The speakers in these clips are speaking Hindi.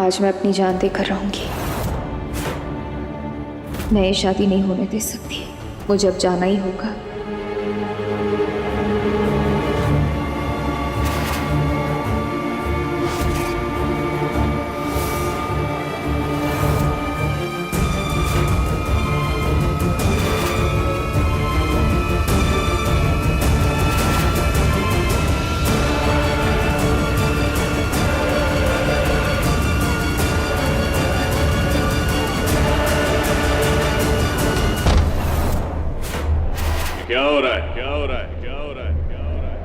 आज मैं अपनी जान देकर रहूंगी। मैं ये शादी नहीं होने दे सकती। मुझे अब जाना ही होगा। क्या हो रहा है? क्या हो रहा है? क्या हो रहा है? क्या हो रहा है?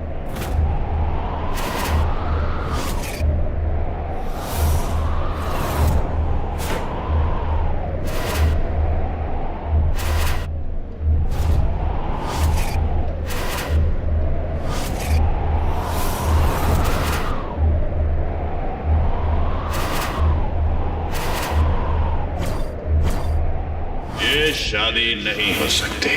ये शादी नहीं हो सकती।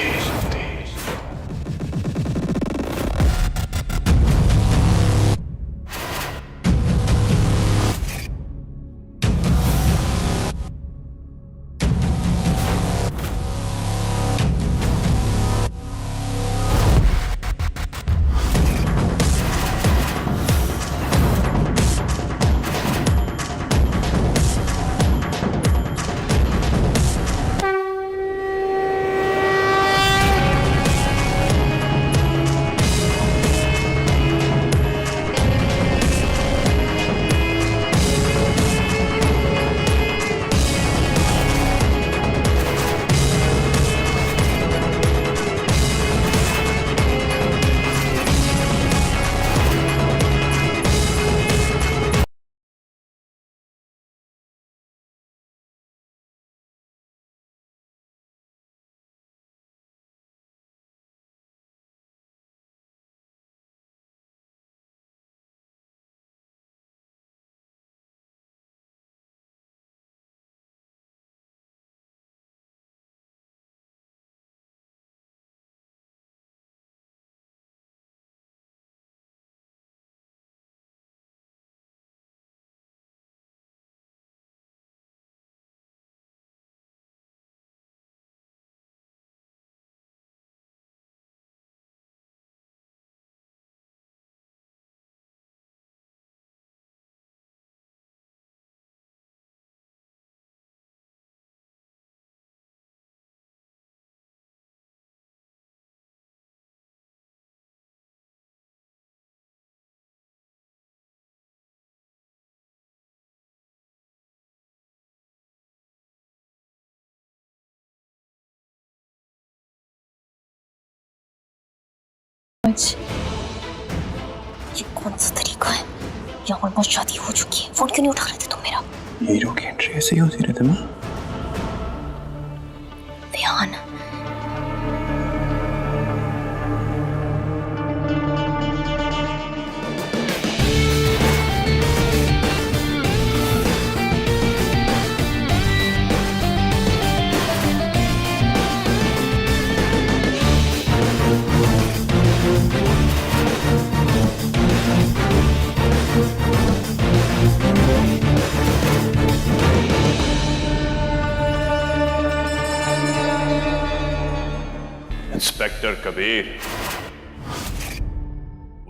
ये कौन सा तरीका है? या ऑलमोस्ट शादी हो चुकी है, फोन क्यों नहीं उठा रहे थे तुम मेरा? हीरो की एंट्री ऐसे ही होती रहती है ना। ध्यान। इंस्पेक्टर कबीर,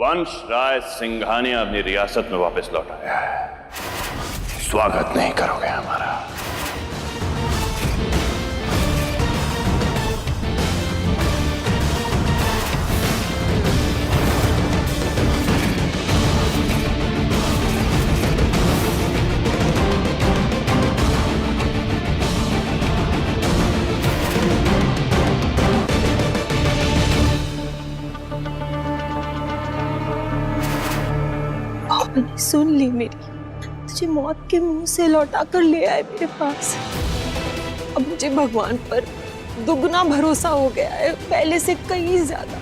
वंश राय सिंघानिया अपनी रियासत में वापस लौट आया है। स्वागत नहीं करोगे हमारा? आपने सुन ली मेरी, तुझे मौत के मुंह से लौटा कर ले आए मेरे पास। अब मुझे भगवान पर दुगना भरोसा हो गया है, पहले से कहीं ज्यादा।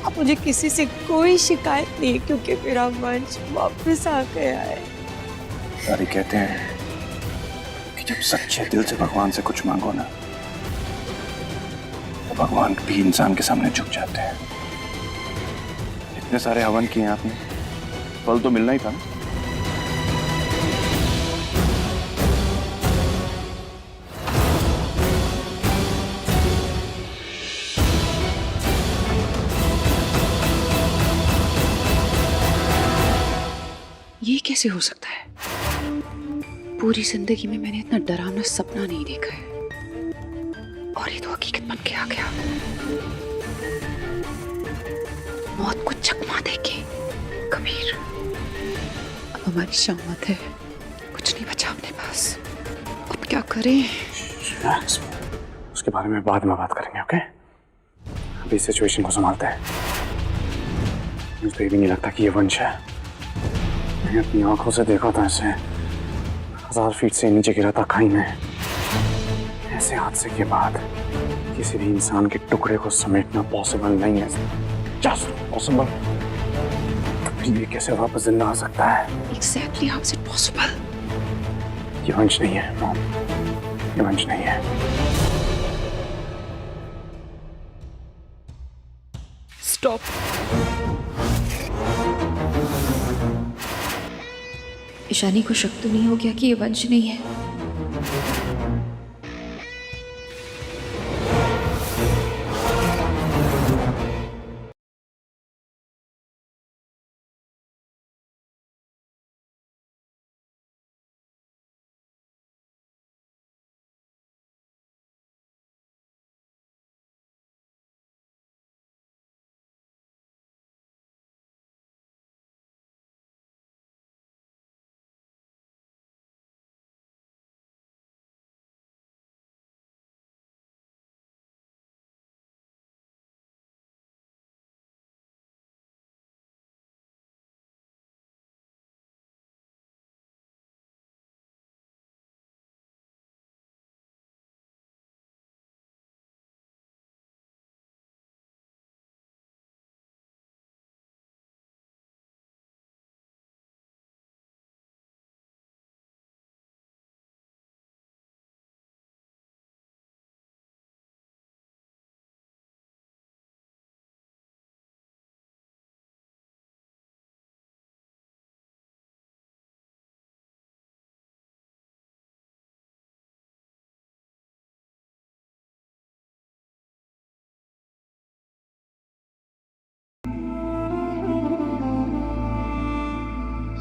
अब मुझे किसी से कोई शिकायत नहीं, क्योंकि मेरा वंश वापस आ गया है। सारी कहते हैं कि जब सच्चे दिल से भगवान से कुछ मांगो ना, तो भगवान भी इंसान के सामने झुक जाते हैं। इतने सारे हवन किए आपने, फल तो मिलना ही था ना। कैसे हो सकता है? पूरी जिंदगी में मैंने इतना डरावना सपना नहीं देखा है, और ये तो हकीकत बन के आ गया। मौत को चकमा देके। कबीर, अब हमारी शामत है, कुछ नहीं बचा अपने पास, अब क्या करें? रिलैक्स, उसके बारे में बाद में बात करेंगे, ओके? अभी सिचुएशन को संभालते हैं। मुझे भी नहीं लगता कि ये वंश है। मैंने अपनी आंखों से देखा था इसे 1000 फीट से नीचे गिरा था खाई में। ऐसे हादसे के बाद किसी भी इंसान के टुकड़े को समेटना पॉसिबल नहीं है। Just possible. तो फिर ये कैसे वापस जिंदा आ सकता है? Exactly how is it possible? ये वंश नहीं है मॉम, ये वंश नहीं है। Stop. ईशानी को शक तो नहीं हो गया कि ये वंश नहीं है?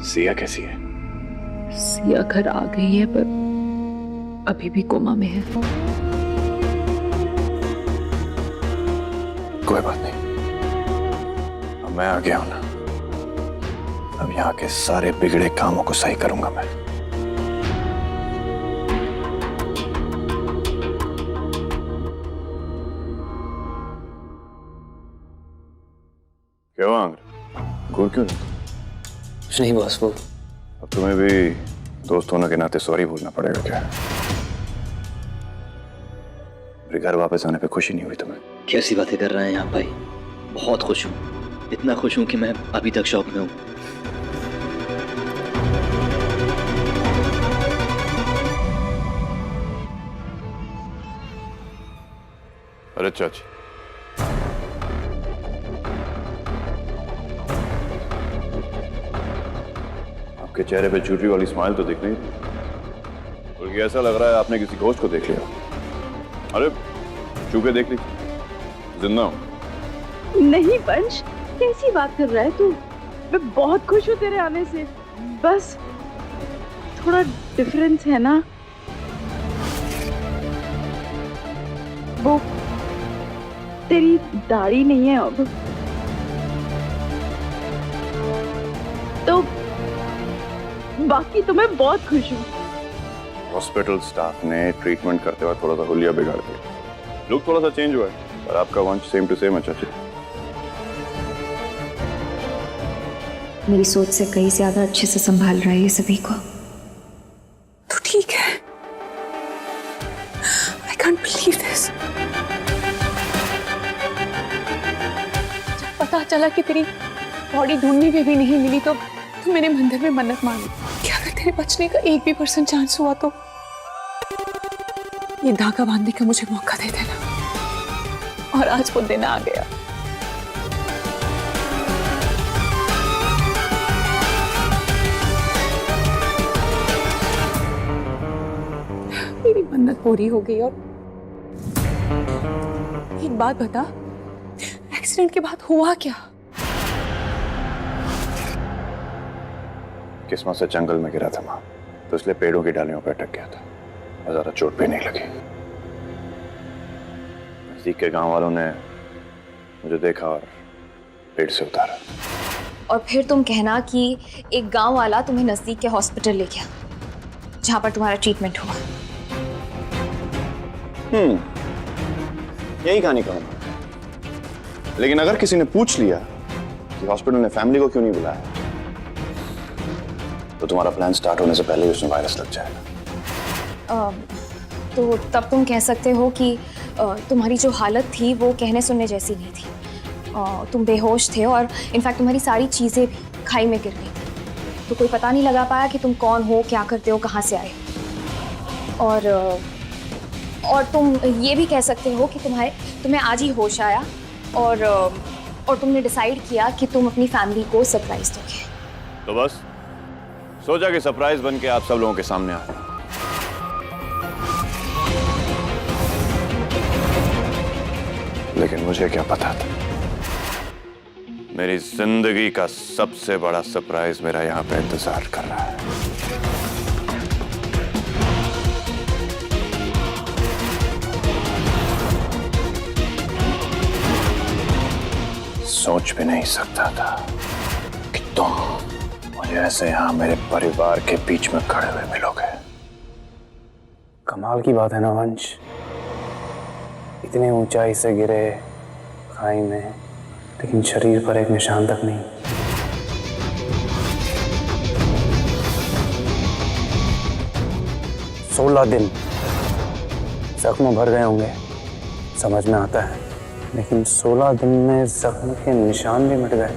सिया कैसी है? सिया घर आ गई है, पर अभी भी कोमा में है। कोई बात नहीं, अब मैं आ गया हूं ना। अब यहाँ के सारे बिगड़े कामों को सही करूंगा मैं। क्या हुआ आंग्र? घूर क्यों नहीं? कुछ नहीं बॉस, वो अब तुम्हें भी दोस्त होने के नाते सॉरी बोलना पड़ेगा क्या? मेरे घर वापस आने पे खुशी नहीं हुई तुम्हें? कैसी बातें कर रहे हैं आप भाई? बहुत खुश हूँ, इतना खुश हूँ कि मैं अभी तक शॉक में हूँ। अरे चाची, आपके चेहरे पे झूठी वाली स्माइल तो दिख नहीं थी, बल्कि ऐसा लग रहा है आपने किसी घोस्ट को देख लिया। अरे छू के देख ली, जिंदा हूं। नहीं वंश, कैसी बात कर रहा है तू? मैं बहुत खुश हूँ तेरे आने से, बस थोड़ा डिफरेंस है ना। वो तेरी दाढ़ी नहीं है अब, तो बाकी तो मैं बहुत खुश हूँ। हॉस्पिटल स्टाफ ने ट्रीटमेंट करते वक्त थोड़ा सा हुलिया बिगाड़ दिया, लुक थोड़ा सा चेंज हुआ है, पर आपका वंश सेम टू सेम है चाची। मेरी सोच से कहीं ज्यादा अच्छे से संभाल रहा है ये सभी को। तो ठीक है। I can't believe this. जब पता चला कि तेरी बॉडी ढूंढने में भी नहीं मिली तो मैंने मंदिर में मन्नत मांगी कि अगर तेरे बचने का 1% चांस हुआ तो ये धागा बांधने का मुझे मौका दे देना। और आज वो दिन आ गया। मेरी मन्नत पूरी हो गई। और एक बात बता, एक्सीडेंट के बाद हुआ क्या? किस्मत से जंगल में गिरा था माँ, तो इसलिए पेड़ों की डालियों पर अटक गया था और ज्यादा चोट भी नहीं लगी। नजदीक के गांव वालों ने मुझे देखा और पेड़ से उतारा। और फिर तुम कहना कि एक गांव वाला तुम्हें नजदीक के हॉस्पिटल ले गया जहां पर तुम्हारा ट्रीटमेंट हुआ। यही कहानी कहूंगा। लेकिन अगर किसी ने पूछ लिया कि हॉस्पिटल ने फैमिली को क्यों नहीं बुलाया, तो तुम्हारा प्लान स्टार्ट होने से पहले ही उसमें वायरस लग जाएगा। तो तब तुम कह सकते हो कि तुम्हारी जो हालत थी वो कहने सुनने जैसी नहीं थी। तुम बेहोश थे और इनफैक्ट तुम्हारी सारी चीज़ें भी खाई में गिर गई थी, तो कोई पता नहीं लगा पाया कि तुम कौन हो, क्या करते हो, कहाँ से आए। और तुम ये भी कह सकते हो कि तुम्हें आज ही होश आया और तुमने डिसाइड किया कि तुम अपनी फैमिली को सरप्राइज दोगे। तो बस सोचा कि सरप्राइज बन के आप सब लोगों के सामने आ। लेकिन मुझे क्या पता था, मेरी जिंदगी का सबसे बड़ा सरप्राइज मेरा यहाँ पे इंतजार कर रहा है। सोच भी नहीं सकता था कि तुम मुझे ऐसे यहाँ मेरे परिवार के बीच में खड़े हुए मिलोगे। कमाल की बात है ना वंश, इतने ऊंचाई से गिरे खाई में, लेकिन शरीर पर एक निशान तक नहीं। सोलह दिन जख्म भर गए होंगे, समझ में आता है, लेकिन 16 दिन में जख्म के निशान भी मिट गए।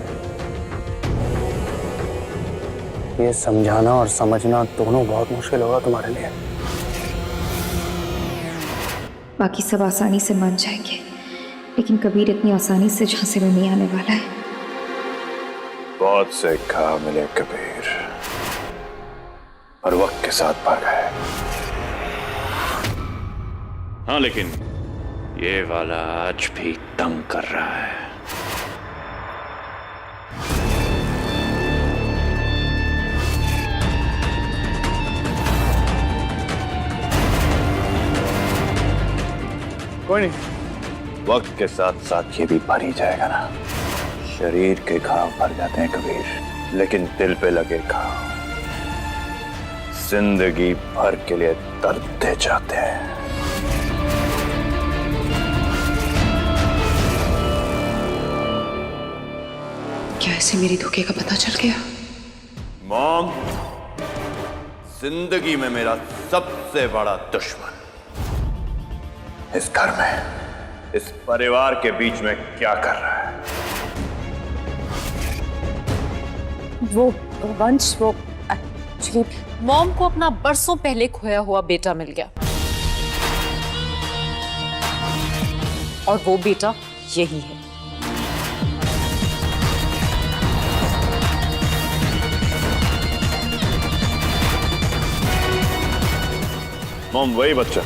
ये समझाना और समझना दोनों बहुत मुश्किल होगा तुम्हारे लिए। बाकी सब आसानी से मान जाएंगे, लेकिन कबीर इतनी आसानी से झांसे में नहीं आने वाला है। बहुत से घाव मिले कबीर, और वक्त के साथ भाग गए। हाँ, लेकिन ये वाला आज भी तंग कर रहा है। कोई नहीं, वक्त के साथ साथ ये भी भर ही जाएगा ना। शरीर के घाव भर जाते हैं कबीर, लेकिन दिल पे लगे घाव जिंदगी भर के लिए दर्द दे जाते हैं। क्या इसे मेरी धोखे का पता चल गया? मॉम, जिंदगी में मेरा सबसे बड़ा दुश्मन इस घर में, इस परिवार के बीच में क्या कर रहा है? वो वंश, वो एक्चुअली मॉम को अपना बरसों पहले खोया हुआ बेटा मिल गया, और वो बेटा यही है। मॉम, वही बच्चा